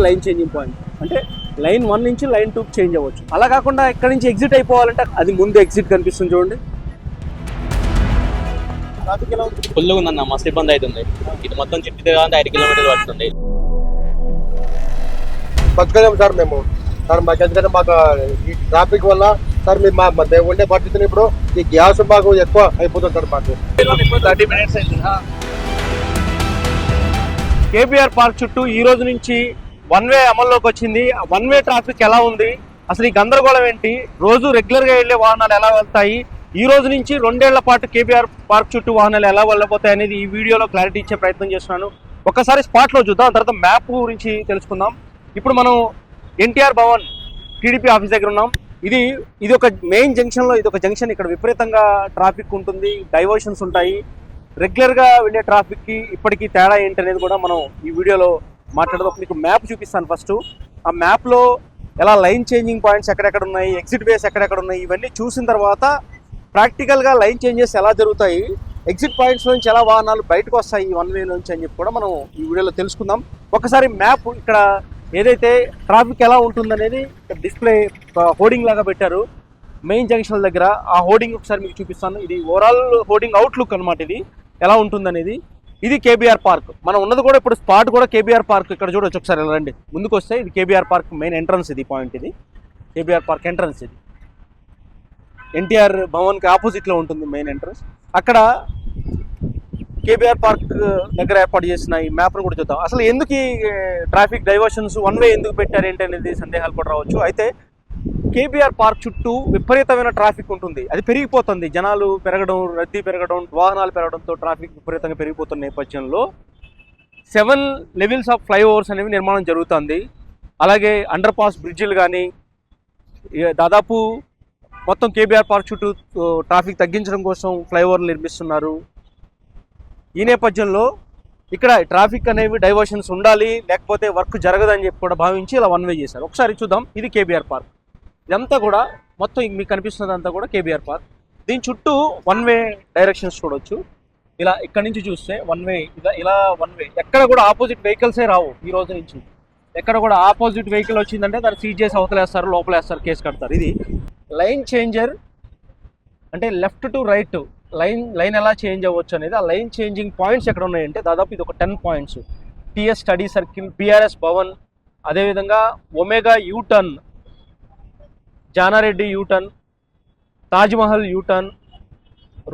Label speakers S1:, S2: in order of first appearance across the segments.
S1: Line changing point. అంటే line 1 నుంచి line 2కి చేంజ్ అవ్వచ్చు. అలా కాకుండా ఇక్కడ నుంచి ఎగ్జిట్ అయిపోవాలంటే అది ముందు ఎగ్జిట్ కనిపిస్తుంది చూడండి.
S2: ఫుల్గా ఉందన్న, మస్తు ఇబ్బంది అవుతుంది. ఇది మొత్తం చుట్టూ తిరగాలంటే 5 కిలోమీటర్లు పడుతుంది.
S3: బతకలేము సార్ మేము. సార్ మాకు ఎందుకంటే మాకు ఈ ట్రాఫిక్ వల్ల సార్ మేము మా ఉండే పరిస్థితిని ఇప్పుడు ఈ గ్యాస్ మాకు ఎక్కువ అయిపోతుంది సార్. మాకు
S1: 30 minutes అయింది. కేబీఆర్ పార్క్ చుట్టూ ఈ రోజు నుంచి 1 వే అమల్లోకి వచ్చింది. 1 వే ట్రాఫిక్ ఎలా ఉంది, అసలు ఈ గందరగోళం ఏంటి, రోజు రెగ్యులర్ గా వెళ్లే వాహనాలు ఎలా వెళ్తాయి, ఈ రోజు నుంచి 2 ఏళ్ల పాటు కేబీఆర్ పార్క్ చుట్టూ వాహనాలు ఎలా వెళ్ళబోతాయి అనేది ఈ వీడియోలో క్లారిటీ ఇచ్చే ప్రయత్నం చేస్తున్నాను. ఒకసారి స్పాట్ లో చూద్దాం, తర్వాత మ్యాప్ గురించి తెలుసుకుందాం. ఇప్పుడు మనం ఎన్టీఆర్ భవన్ టీడీపీ ఆఫీస్ దగ్గర ఉన్నాం. ఇది ఒక మెయిన్ జంక్షన్ లో, ఇది ఒక జంక్షన్. ఇక్కడ విపరీతంగా ట్రాఫిక్ ఉంటుంది, డైవర్షన్స్ ఉంటాయి. రెగ్యులర్ గా వెళ్ళే ట్రాఫిక్ కి ఇప్పటికీ తేడా ఏంటి అనేది కూడా మనం ఈ వీడియోలో మాట్లాడదాం. మీకు మ్యాప్ చూపిస్తాను ఫస్ట్. ఆ మ్యాప్ లో ఎలా లైన్ చేంజింగ్ పాయింట్స్ ఎక్కడెక్కడ ఉన్నాయి, ఎగ్జిట్ వేస్ ఎక్కడెక్కడ ఉన్నాయి, ఇవన్నీ చూసిన తర్వాత ప్రాక్టికల్ గా లైన్ చేంజెస్ ఎలా జరుగుతాయి, ఎగ్జిట్ పాయింట్స్ నుంచి ఎలా వాహనాలు బయటకు వస్తాయి 1 వే నుంచి అని చెప్పి కూడా మనం ఈ వీడియోలో తెలుసుకుందాం. ఒకసారి మ్యాప్ ఇక్కడ ఏదైతే ట్రాఫిక్ ఎలా ఉంటుందనేది డిస్ప్లే హోర్డింగ్ లాగా పెట్టారు మెయిన్ జంక్షన్ దగ్గర. ఆ హోర్డింగ్ ఒకసారి మీకు చూపిస్తాను. ఇది ఓవరాల్ హోర్డింగ్ అవుట్లుక్ అనమాట. ఇది ఎలా ఉంటుందనేది. ఇది కేబీఆర్ పార్క్. మనం ఉన్నది కూడా ఇప్పుడు స్పాట్ కూడా కేబీఆర్ పార్క్. ఇక్కడ చూడొచ్చు, ఒకసారి ఎలా రండి ముందుకు వస్తే. ఇది కేబీఆర్ పార్క్ మెయిన్ ఎంట్రన్స్. ఇది పాయింట్, ఇది కేబీఆర్ పార్క్ ఎంట్రన్స్. ఇది ఎన్టీఆర్ భవన్కి ఆపోజిట్లో ఉంటుంది మెయిన్ ఎంట్రన్స్. అక్కడ కేబీఆర్ పార్క్ దగ్గర ఏర్పాటు చేసిన ఈ మ్యాప్ను కూడా చూద్దాం. అసలు ఎందుకు ఈ ట్రాఫిక్ డైవర్షన్స్ 1 వే ఎందుకు పెట్టారు ఏంటి అనేది సందేహాలు కూడా రావచ్చు. అయితే కేబీఆర్ పార్క్ చుట్టూ విపరీతమైన ట్రాఫిక్ ఉంటుంది. అది పెరిగిపోతుంది, జనాలు పెరగడం, రద్దీ పెరగడం, వాహనాలు పెరగడంతో ట్రాఫిక్ విపరీతంగా పెరిగిపోతున్న నేపథ్యంలో 7 లెవెల్స్ ఆఫ్ ఫ్లైఓవర్స్ అనేవి నిర్మాణం జరుగుతుంది. అలాగే అండర్ పాస్ బ్రిడ్జిలు కానీ దాదాపు మొత్తం కేబీఆర్ పార్క్ చుట్టూ ట్రాఫిక్ తగ్గించడం కోసం ఫ్లైఓవర్లు నిర్మిస్తున్నారు. ఈ నేపథ్యంలో ఇక్కడ ట్రాఫిక్ అనేవి డైవర్షన్స్ ఉండాలి, లేకపోతే వర్క్ జరగదని చెప్పి కూడా భావించి ఇలా 1 వే చేశారు. ఒకసారి చూద్దాం. ఇది కేబీఆర్ పార్క్. ఇదంతా కూడా మొత్తం మీకు కనిపిస్తున్నదంతా కూడా కేబీఆర్ పార్క్. దీని చుట్టూ 1 వే డైరెక్షన్స్ చూడవచ్చు. ఇలా ఇక్కడ నుంచి చూస్తే 1 వే, ఇలా 1 వే. ఎక్కడ కూడా ఆపోజిట్ వెహికల్సే రావు ఈ రోజు నుంచి. ఎక్కడ కూడా ఆపోజిట్ వెహికల్ వచ్చిందంటే దాన్ని సీజ్ చేసి అవతలేస్తారు, లోపలేస్తారు, కేసు కడతారు. ఇది లైన్ చేంజర్ అంటే లెఫ్ట్ టు రైట్ లైన్ ఎలా చేంజ్ అవ్వచ్చు అనేది. ఆ లైన్ చేంజింగ్ పాయింట్స్ ఎక్కడ ఉన్నాయంటే దాదాపు ఇది ఒక 10 points. TS study circle, BRS Bhavan, అదేవిధంగా Omega U turn, Jana Reddy U turn, Taj Mahal U turn,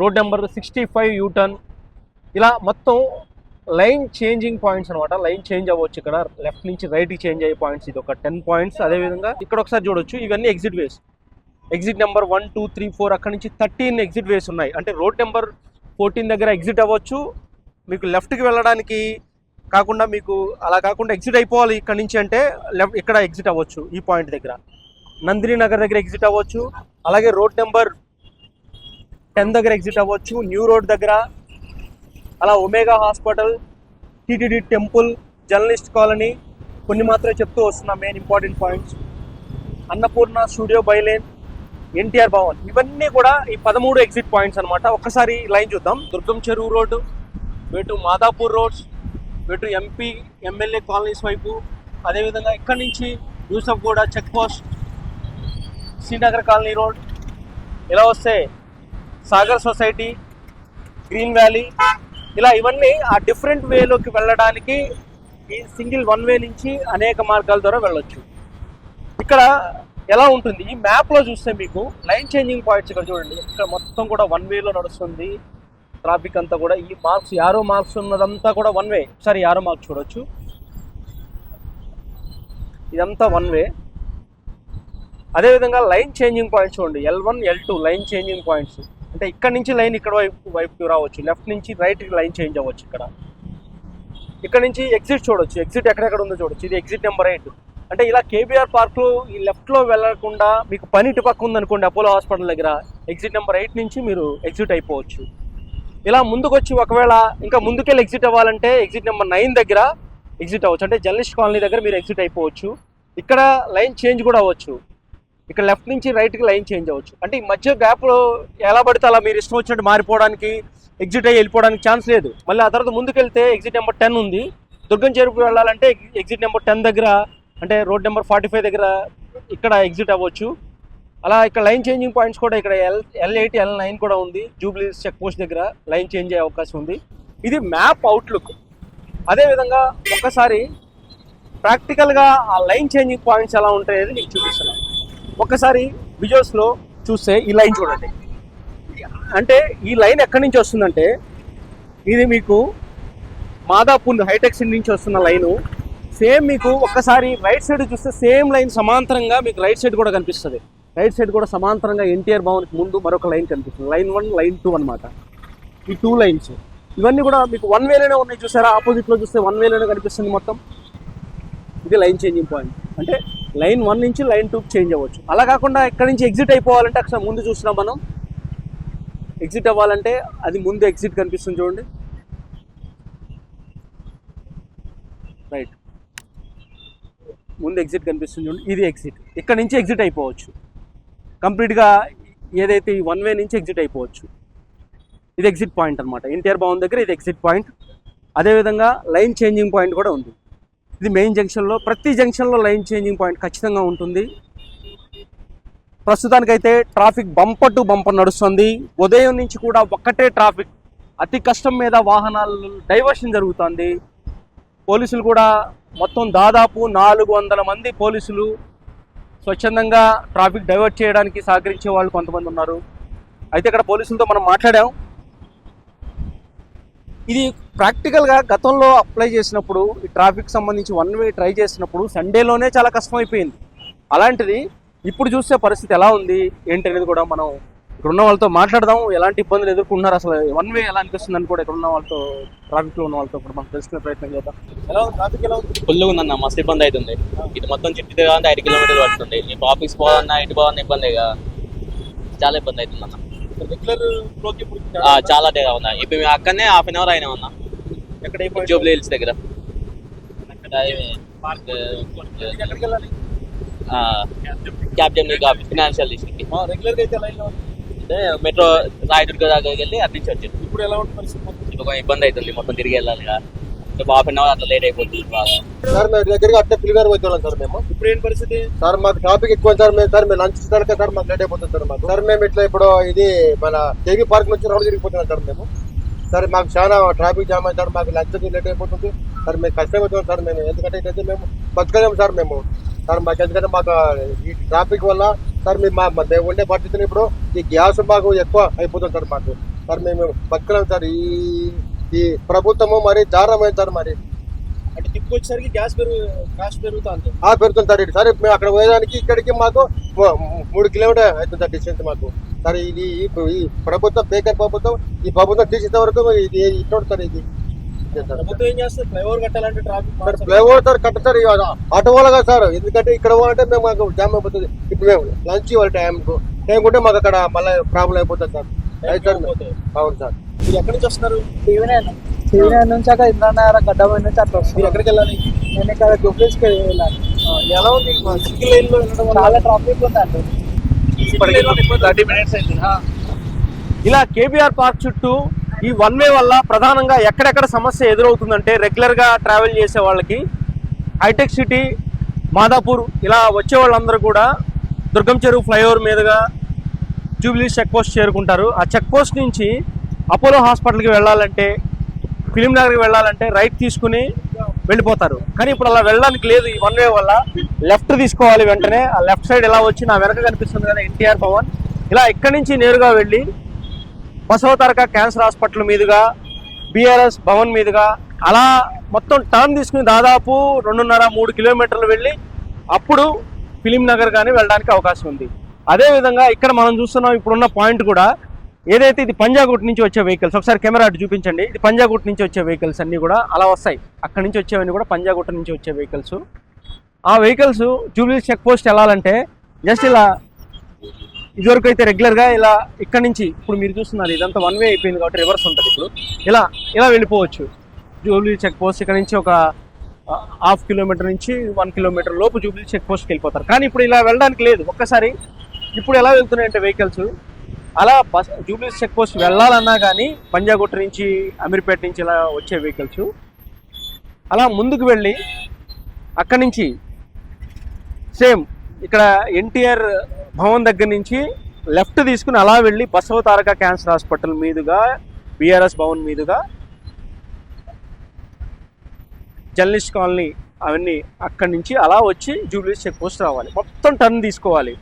S1: road number 65 U turn. ఇలా మొత్తం లైన్ చేంజింగ్ పాయింట్స్ అనమాట. లైన్ చేంజ్ అవ్వచ్చు ఇక్కడ, లెఫ్ట్ నుంచి రైట్కి చేంజ్ అయ్యే పాయింట్స్. ఇది ఒక 10 పాయింట్స్. అదేవిధంగా ఇక్కడ ఒకసారి చూడొచ్చు, ఇవన్నీ ఎగ్జిట్ వేస్. ఎగ్జిట్ నెంబర్ 1, 2, 3, 4 అక్కడ నుంచి 13 ఎగ్జిట్ వేస్ ఉన్నాయి. అంటే రోడ్ నెంబర్ 14 దగ్గర ఎగ్జిట్ అవ్వచ్చు. మీకు లెఫ్ట్కి వెళ్ళడానికి కాకుండా, మీకు అలా కాకుండా ఎగ్జిట్ అయిపోవాలి ఇక్కడ నుంచి అంటే ఇక్కడ ఎగ్జిట్ అవ్వచ్చు. ఈ పాయింట్ దగ్గర నందిని నగర్ దగ్గర ఎగ్జిట్ అవ్వచ్చు. అలాగే రోడ్ నెంబర్ 10 దగ్గర ఎగ్జిట్ అవ్వచ్చు, న్యూ రోడ్ దగ్గర. అలా Omega hospital, TTD temple, journalist colony, కొన్ని మాత్రమే చెప్తూ వస్తున్నా main important points. Annapurna studio, bylane, NTR Bhavan, ఇవన్నీ కూడా ఈ 13 ఎగ్జిట్ పాయింట్స్ అనమాట. ఒక్కసారి లైన్ చూద్దాం. దుర్గం చెరువు రోడ్డు, వేటు మాదాపూర్ రోడ్స్, వేటు ఎంపీ ఎమ్మెల్యే కాలనీస్ వైపు, అదేవిధంగా ఇక్కడి నుంచి Yousufguda check post, Srinagar colony road, ఇలా వస్తే సాగర్ సొసైటీ, గ్రీన్ వ్యాలీ. ఇలా ఇవన్నీ ఆ డిఫరెంట్ వేలోకి వెళ్ళడానికి ఈ సింగిల్ 1 వే నుంచి అనేక మార్గాల ద్వారా వెళ్ళొచ్చు. ఇక్కడ ఎలా ఉంటుంది ఈ మ్యాప్లో చూస్తే మీకు లైన్ చేంజింగ్ పాయింట్స్ ఇక్కడ చూడండి. ఇక్కడ మొత్తం కూడా 1 వేలో నడుస్తుంది ట్రాఫిక్ అంతా కూడా. ఈ మార్క్స్, యారో మార్క్స్ ఉన్నదంతా కూడా 1 వే. ఒకసారి యారో మార్క్స్ చూడొచ్చు, ఇదంతా 1 వే. అదేవిధంగా లైన్ చేంజింగ్ పాయింట్స్ చూడండి, L1, L2 line changing points. అంటే ఇక్కడ నుంచి లైన్ ఇక్కడ వైపుకి రావచ్చు, లెఫ్ట్ నుంచి రైట్కి లైన్ చేంజ్ అవ్వచ్చు. ఇక్కడ నుంచి ఎగ్జిట్ చూడొచ్చు, ఎగ్జిట్ ఎక్కడెక్కడ ఉందో చూడొచ్చు. ఇది ఎగ్జిట్ నెంబర్ 8. అంటే ఇలా కేబీఆర్ పార్క్లో ఈ లెఫ్ట్లో వెళ్ళకుండా మీకు పని ఇటు పక్క ఉందనుకోండి, అపోలో హాస్పిటల్ దగ్గర ఎగ్జిట్ నెంబర్ 8 నుంచి మీరు ఎగ్జిట్ అయిపోవచ్చు. ఇలా ముందుకు వచ్చి ఒకవేళ ఇంకా ముందుకెళ్ళి ఎగ్జిట్ అవ్వాలంటే ఎగ్జిట్ నెంబర్ 9 దగ్గర ఎగ్జిట్ అవ్వచ్చు. అంటే జర్నలిస్ట్ కాలనీ దగ్గర మీరు ఎగ్జిట్ అయిపోవచ్చు. ఇక్కడ లైన్ చేంజ్ కూడా అవ్వచ్చు. ఇక్కడ లెఫ్ట్ నుంచి రైట్కి లైన్ చేంజ్ అవ్వచ్చు. అంటే ఈ మధ్య గ్యాప్లో ఎలా పడితే అలా మీరు ఇష్టం వచ్చినట్టు మారిపోవడానికి, ఎగ్జిట్ అయ్యి వెళ్ళిపోవడానికి ఛాన్స్ లేదు. మళ్ళీ ఆ తర్వాత ముందుకెళ్తే ఎగ్జిట్ నెంబర్ 10 ఉంది. దుర్గం చెరువుకు వెళ్ళాలంటే ఎగ్జిట్ నెంబర్ 10 దగ్గర అంటే రోడ్ నెంబర్ 45 దగ్గర ఇక్కడ ఎగ్జిట్ అవ్వచ్చు. అలా ఇక్కడ లైన్ చేంజింగ్ పాయింట్స్ కూడా ఇక్కడ L8 L9 కూడా ఉంది. జూబ్లీ చెక్ పోస్ట్ దగ్గర లైన్ చేంజ్ అయ్యే అవకాశం ఉంది. ఇది మ్యాప్ అవుట్లుక్. అదేవిధంగా ఒక్కసారి ప్రాక్టికల్గా ఆ లైన్ చేంజింగ్ పాయింట్స్ ఎలా ఉంటాయని మీకు చూపిస్తున్నాను. ఒక్కసారి విజువల్స్లో చూస్తే ఈ లైన్ చూడండి. అంటే ఈ లైన్ ఎక్కడి నుంచి వస్తుందంటే ఇది మీకు మాదాపూర్ హైటెక్ సిటీ నుంచి వస్తున్న లైను. సేమ్ మీకు ఒక్కసారి రైట్ సైడ్ చూస్తే సేమ్ లైన్ సమాంతరంగా మీకు రైట్ సైడ్ కూడా కనిపిస్తుంది. రైట్ సైడ్ కూడా సమాంతరంగా ఎన్టీఆర్ భవన్కి ముందు మరొక లైన్ కనిపిస్తుంది. లైన్ 1 లైన్ 2 అనమాట. ఈ 2 లైన్స్ ఇవన్నీ కూడా మీకు వన్ వేలోనే ఉన్నాయి. చూసారా, ఆపోజిట్లో చూస్తే వన్ వేలోనే కనిపిస్తుంది మొత్తం. ఇది లైన్ చేంజింగ్ పాయింట్. అంటే లైన్ 1 నుంచి లైన్ 2కి చేంజ్ అవ్వచ్చు. అలా కాకుండా ఇక్కడి నుంచి ఎగ్జిట్ అయిపోవాలంటే అక్కడ ముందు చూసినాం మనం. ఎగ్జిట్ అవ్వాలంటే అది ముందు ఎగ్జిట్ కనిపిస్తుంది చూడండి. రైట్, ముందు ఎగ్జిట్ కనిపిస్తుంది చూడండి. ఇది ఎగ్జిట్. ఇక్కడ నుంచి ఎగ్జిట్ అయిపోవచ్చు కంప్లీట్గా. ఏదైతే ఈ వన్ వే నుంచి ఎగ్జిట్ అయిపోవచ్చు. ఇది ఎగ్జిట్ పాయింట్ అనమాట. ఎన్టీఆర్ భవన్ దగ్గర ఇది ఎగ్జిట్ పాయింట్. అదేవిధంగా లైన్ చేంజింగ్ పాయింట్ కూడా ఉంది. ఇది మెయిన్ జంక్షన్లో, ప్రతి జంక్షన్లో లైన్ చేంజింగ్ పాయింట్ ఖచ్చితంగా ఉంటుంది. ప్రస్తుతానికైతే ట్రాఫిక్ బంపర్ టు బంపర్ నడుస్తుంది. ఉదయం నుంచి కూడా ఒక్కటే ట్రాఫిక్, అతి కష్టం మీద వాహనాలు డైవర్షన్ జరుగుతుంది. పోలీసులు కూడా మొత్తం దాదాపు 400 మంది పోలీసులు స్వచ్ఛందంగా ట్రాఫిక్ డైవర్ట్ చేయడానికి సహకరించే వాళ్ళు కొంతమంది ఉన్నారు. అయితే ఇక్కడ పోలీసులతో మనం మాట్లాడాం. ఇది ప్రాక్టికల్గా గతంలో అప్లై చేసినప్పుడు ఈ ట్రాఫిక్ సంబంధించి వన్ వే ట్రై చేసినప్పుడు సండేలోనే చాలా కష్టమైపోయింది. అలాంటిది ఇప్పుడు చూసే పరిస్థితి ఎలా ఉంది ఏంటి అనేది కూడా మనం ఇక్కడ ఉన్న వాళ్ళతో మాట్లాడదాం. ఎలాంటి ఇబ్బందులు ఎదుర్కొంటున్నారు, అసలు వన్ వే ఎలా అనిపిస్తుంది అని కూడా ఇక్కడ ఉన్న వాళ్ళతో, ట్రాఫిక్లో ఉన్న వాళ్ళతో కూడా మనం తెలుసుకునే ప్రయత్నం చేద్దాం. ఎలా ఉంది ట్రాఫిక్, ఎలా ఉంది?
S2: ఫుల్గా ఉందన్న, మస్తు ఇబ్బంది అవుతుంది. ఇది మొత్తం చుట్టూ తిరగాలంటే 5 కిలోమీటర్లు పడుతుంది. ఇప్పుడు ఆఫీస్ పోవాలన్నా ఇటు పోవాలన్నా ఇబ్బందిగా, చాలా ఇబ్బంది అవుతుంది అన్న.
S1: రెగ్యులర్ ఫ్లోకి ఇప్పుడు
S2: చాలా తేడా ఉన్నా. ఇప్పుడు మేము అక్కడనే హాఫ్ అన్ అవర్ అయినా ఉన్నా.
S1: ఎక్కడ
S2: జూబ్లీ హిల్స్ దగ్గర
S1: ఎక్కడికి వెళ్ళాలి?
S2: క్యాప్టెన్ ఫినాన్షియల్ డిస్ట్రిక్ట్
S1: రెగ్యులర్గా అయితే లైన్లో
S2: మెట్రో రాయదుర్గ దగ్గరికి వెళ్ళి అటు నుంచి వచ్చింది.
S1: ఇప్పుడు ఎలా ఉంటుంది పరిస్థితి?
S2: ఇప్పుడు కొంచెం ఇబ్బంది అవుతుంది, మొత్తం తిరిగి వెళ్ళాలి కదా. ఇప్పుడు హాఫ్ అన్ అవర్ అట్లా లేట్ అయిపోతుంది బాగా.
S3: సార్ మేము దగ్గరగా అట్టే పిల్లగారు వచ్చేవాళ్ళం సార్ మేము.
S1: ఇప్పుడు ఏంటి పరిస్థితి?
S3: సార్ మాకు ట్రాఫిక్ ఎక్కువ సార్. మేము లంచ్ ఇస్తాక సార్ మాకు లేట్ అయిపోతుంది సార్. మాకు సార్ మేము ఇట్లా ఇప్పుడు ఇది మన కేవీ పార్క్ నుంచి రౌండ్ తిరిగిపోతున్నాం సార్ మేము. సార్ మాకు చాలా ట్రాఫిక్ జామ్ అవుతుంది సార్. మాకు లంచ్ లేట్ అయిపోతుంది సార్. మేము కష్టమవుతున్నాం సార్ మేము. ఎందుకంటే ఇటైతే మేము బతకలేము సార్ మేము. సార్ మాకు ఎందుకంటే మాకు ఈ ట్రాఫిక్ వల్ల సార్ మేము ఉండే పరిస్థితిని ఇప్పుడు ఈ గ్యాస్ మాకు ఎక్కువ అయిపోతుంది సార్ మాకు. సార్ మేము బతకలేము సార్. ఈ ప్రభుత్వము మరి దారుణమైంది సార్. మరి
S1: అంటే తిప్పుకొచ్చేసరికి కాస్ట్ పెరుగుతుంది.
S3: పెరుగుతుంది సార్. ఇటు సార్ మేము అక్కడ పోయేదానికి ఇక్కడికి మాకు 3 కిలోమీటర్ అవుతుంది సార్ డిస్టెన్స్ మాకు. సార్ ఇది ఈ ప్రభుత్వం బేకర్ ప్రభుత్వం, ఈ ప్రభుత్వం తీసేంత వరకు ఇది ఇట్లా సార్. ఇది
S1: ప్రభుత్వం ఏం చేస్తారు? ఫ్లైఓవర్ కట్టాలంటే ట్రాఫిక్
S3: ఫ్లైఓవర్ సార్ కట్టారు ఆటో వాళ్ళ కదా సార్. ఎందుకంటే ఇక్కడ పోవాలంటే మేము మాకు జామ్ అయిపోతుంది. ఇప్పుడు మేము లంచ్ ఇవ్వాలి టైం ఉంటే మాకు అక్కడ మళ్ళీ ప్రాబ్లం అయిపోతుంది సార్. అవును సార్.
S1: మీరు ఎక్కడి నుంచి వస్తున్నారు?
S4: టీవీ నుంచి అక్కడ ఇంద్రనగర్ గడ్డమైన నుంచి అట్లా
S1: మీరు
S4: వస్తుంది.
S1: ఎక్కడికి వెళ్ళాలి?
S4: నేను ఇక్కడ జూబ్లీస్కి వెళ్ళాలి.
S1: ఎలా ఉంది? సింగిల్ లైన్ లో వెళ్ళడం వల్ల
S4: చాలా ట్రాఫిక్ ఉందండి.
S1: 30 minutes అయింది. ఇలా కేబీఆర్ పార్క్ చుట్టూ ఈ వన్ వే వల్ల ప్రధానంగా ఎక్కడెక్కడ సమస్య ఎదురవుతుందంటే రెగ్యులర్ గా ట్రావెల్ చేసే వాళ్ళకి హైటెక్ సిటీ, మాదాపూర్ ఇలా వచ్చే వాళ్ళందరూ కూడా దుర్గం చెరువు ఫ్లైఓవర్ మీదుగా జూబ్లీ చెక్ పోస్ట్ చేరుకుంటారు. ఆ చెక్ పోస్ట్ నుంచి అపోలో హాస్పిటల్కి వెళ్ళాలంటే, ఫిలిం నగర్కి వెళ్ళాలంటే రైట్ తీసుకుని వెళ్ళిపోతారు. కానీ ఇప్పుడు అలా వెళ్ళడానికి లేదు. ఈ వన్ వే వల్ల లెఫ్ట్ తీసుకోవాలి. వెంటనే ఆ లెఫ్ట్ సైడ్ ఎలా వచ్చి నా వెనక కనిపిస్తుంది కదా ఎన్టీఆర్ భవన్, ఇలా ఇక్కడి నుంచి నేరుగా వెళ్ళి బసవతారక క్యాన్సర్ హాస్పిటల్ మీదుగా బీఆర్ఎస్ భవన్ మీదుగా అలా మొత్తం టర్న్ తీసుకుని దాదాపు 2.5-3 కిలోమీటర్లు వెళ్ళి అప్పుడు ఫిలిం నగర్ కానీ వెళ్ళడానికి అవకాశం ఉంది. అదేవిధంగా ఇక్కడ మనం చూస్తున్నాం ఇప్పుడున్న పాయింట్ కూడా ఏదైతే ఇది పంజాగుట్ నుంచి వచ్చే వెహికల్స్, ఒకసారి కెమెరా అటు చూపించండి. ఇది పంజాగుట్ నుంచి వచ్చే వెహికల్స్ అన్నీ కూడా అలా వస్తాయి. అక్కడి నుంచి వచ్చేవన్నీ కూడా పంజాగుట్ట నుంచి వచ్చే వెహికల్స్. ఆ వెహికల్స్ జూబ్లీ చెక్ పోస్ట్ వెళ్ళాలంటే జస్ట్ ఇలా ఇదివరకు అయితే రెగ్యులర్గా ఇలా ఇక్కడ నుంచి, ఇప్పుడు మీరు చూస్తున్నారు ఇదంతా వన్ వే అయిపోయింది కాబట్టి రివర్స్ ఉంటుంది. ఇప్పుడు ఇలా వెళ్ళిపోవచ్చు జూబ్లీ చెక్ పోస్ట్. ఇక్కడ నుంచి ఒక 1/2 కిలోమీటర్ నుంచి 1 కిలోమీటర్ లోపు జూబ్లీ చెక్ పోస్ట్కి వెళ్ళిపోతారు. కానీ ఇప్పుడు ఇలా వెళ్ళడానికి లేదు. ఒక్కసారి ఇప్పుడు ఎలా వెళ్తున్నాయంటే వెహికల్స్ అలా జూబ్లీ చెక్ పోస్ట్ వెళ్ళాలన్నా కానీ పంజాగుట్ట నుంచి, అమీర్పేట నుంచి ఇలా వచ్చే వెహికల్స్ అలా ముందుకు వెళ్ళి అక్కడి నుంచి సేమ్ ఇక్కడ ఎన్టీఆర్ భవన్ దగ్గర నుంచి లెఫ్ట్ తీసుకుని అలా వెళ్ళి బసవ తారక క్యాన్సర్ హాస్పిటల్ మీదుగా బిఆర్ఎస్ భవన్ మీదుగా జర్నలిస్ట్ కాలనీ అవన్నీ అక్కడి నుంచి అలా వచ్చి జూబ్లీస్ చెక్ పోస్ట్ రావాలి. మొత్తం టర్న్ తీసుకోవాలి.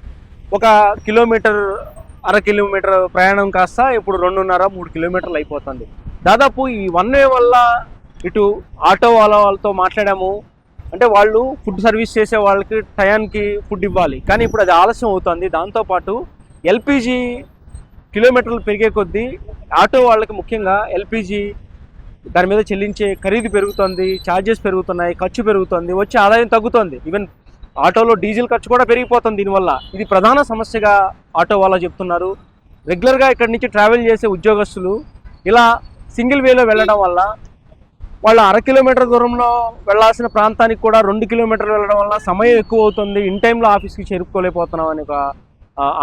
S1: ఒక కిలోమీటర్, అర కిలోమీటర్ ప్రయాణం కాస్త ఇప్పుడు 2.5-3 కిలోమీటర్లు అయిపోతుంది. దాదాపు ఈ వన్ వే వల్ల ఇటు ఆటో వాళ్ళతో మాట్లాడాము, అంటే వాళ్ళు ఫుడ్ సర్వీస్ చేసే వాళ్ళకి టయానికి ఫుడ్ ఇవ్వాలి, కానీ ఇప్పుడు అది ఆలస్యం అవుతుంది. దాంతోపాటు ఎల్పిజి కిలోమీటర్లు పెరిగే కొద్దీ ఆటో వాళ్ళకి ముఖ్యంగా ఎల్పిజి దాని మీద చెల్లించే ఖరీదు పెరుగుతుంది, ఛార్జెస్ పెరుగుతున్నాయి, ఖర్చు పెరుగుతుంది, వచ్చే ఆదాయం తగ్గుతుంది. ఈవెన్ ఆటోలో డీజిల్ ఖర్చు కూడా పెరిగిపోతుంది దీనివల్ల. ఇది ప్రధాన సమస్యగా ఆటో వాళ్ళు చెప్తున్నారు. రెగ్యులర్గా ఇక్కడి నుంచి ట్రావెల్ చేసే ఉద్యోగస్తులు ఇలా సింగిల్ వేలో వెళ్ళడం వల్ల వాళ్ళు 1/2 కిలోమీటర్ దూరంలో వెళ్ళాల్సిన ప్రాంతానికి కూడా 2 కిలోమీటర్లు వెళ్ళడం వల్ల సమయం ఎక్కువ అవుతుంది, ఇన్ టైంలో ఆఫీస్కి చేరుకోలేకపోతున్నాం అని ఒక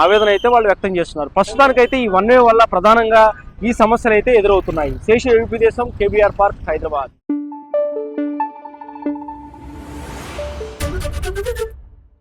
S1: ఆవేదన అయితే వాళ్ళు వ్యక్తం చేస్తున్నారు. ప్రస్తుతానికైతే ఈ వన్ వే వల్ల ప్రధానంగా ఈ సమస్యలు అయితే ఎదురవుతున్నాయి. శేష ఏపీ దేశం, కేబీఆర్ పార్క్, హైదరాబాద్.